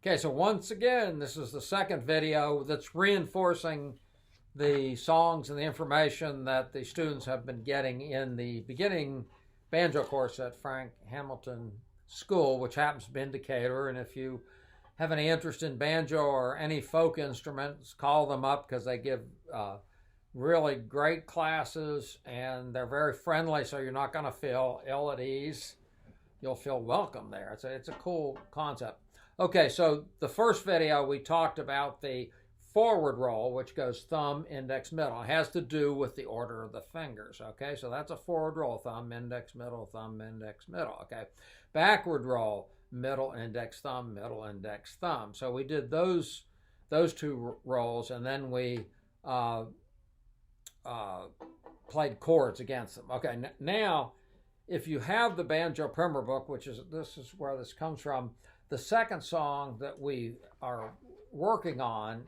Okay, so once again, this is the second video that's reinforcing the songs and the information that the students have been getting in the beginning banjo course at Frank Hamilton School, which happens to be in Decatur. And if you have any interest in banjo or any folk instruments, call them up because they give really great classes and they're very friendly, so you're not going to feel ill at ease. You'll feel welcome there. It's a cool concept. Okay, so the first video we talked about the forward roll, which goes thumb, index, middle. It has to do with the order of the fingers, okay? So that's a forward roll, thumb, index, middle, thumb, index, middle, okay? Backward roll, middle, index, thumb, middle, index, thumb. So we did those two rolls, and then we played chords against them. Okay, now, if you have the banjo primer book, this is where this comes from, the second song that we are working on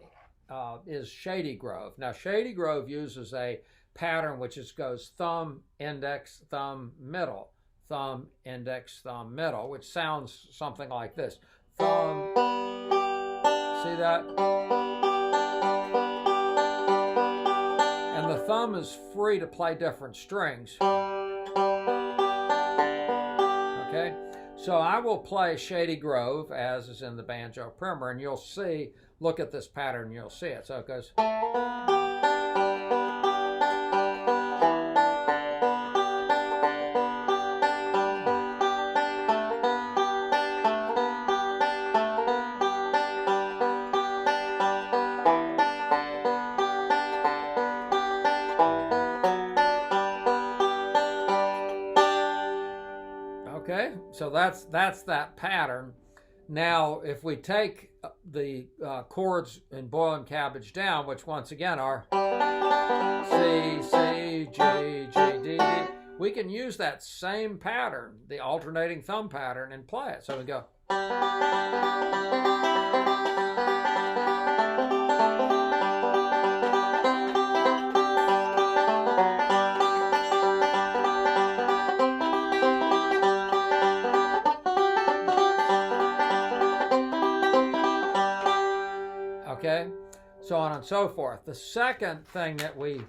is Shady Grove. Now, Shady Grove uses a pattern which goes thumb, index, thumb, middle, thumb, index, thumb, middle, which sounds something like this. Thumb, see that? And the thumb is free to play different strings. Okay? So I will play Shady Grove, as is in the banjo primer, and you'll see, look at this pattern, you'll see it. So it goes. Okay, so that's that pattern. Now, if we take the chords in Boiling Cabbage down, which once again are C, C, G, G, D, D, we can use that same pattern, the alternating thumb pattern, and play it. So we go. Okay, so on and so forth. The second thing that we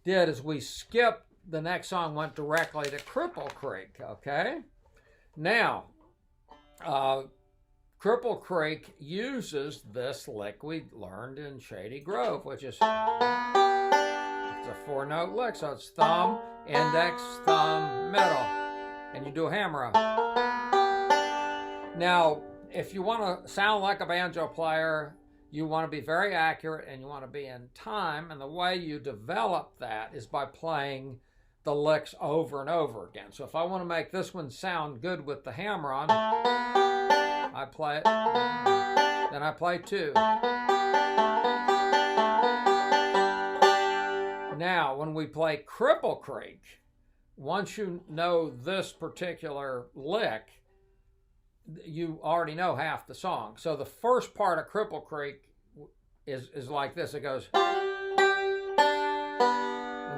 did is we skipped the next song, went directly to Cripple Creek, okay? Now, Cripple Creek uses this lick we learned in Shady Grove, which is, it's a 4-note lick, so it's thumb, index, thumb, middle, and you do a hammer up. Now, if you want to sound like a banjo player, you want to be very accurate and you want to be in time, and the way you develop that is by playing the licks over and over again. So if I want to make this one sound good with the hammer on, I play it, then I play 2. Now, when we play Cripple Creek, once you know this particular lick, you already know half the song. So the first part of Cripple Creek is like this. It goes. And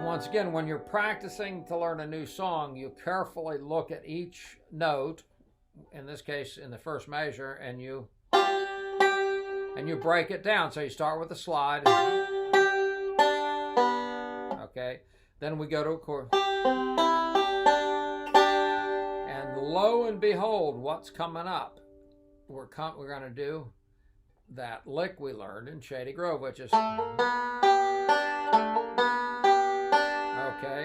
once again, when you're practicing to learn a new song, you carefully look at each note, in this case in the first measure, and you break it down. So you start with a slide. Okay. Then we go to a chord. Lo and behold, what's coming up? We're going to do that lick we learned in Shady Grove, which is okay,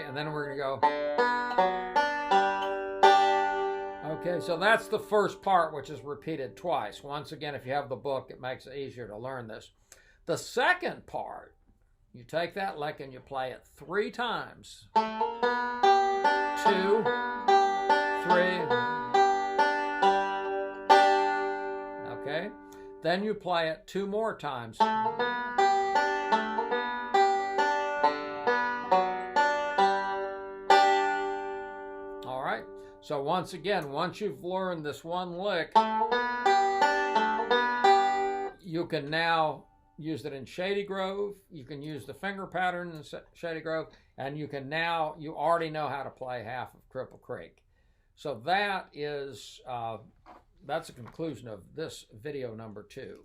and then we're going to go. Okay, so that's the first part, which is repeated twice. Once again, if you have the book, it makes it easier to learn this. The second part, you take that lick and you play it 3 times. 2, 3. Okay. Then you play it 2 more times. All right. So once again, once you've learned this one lick, you can now use it in Shady Grove. You can use the finger pattern in Shady Grove, and you already know how to play half of Cripple Creek. So that is that's the conclusion of this video number 2.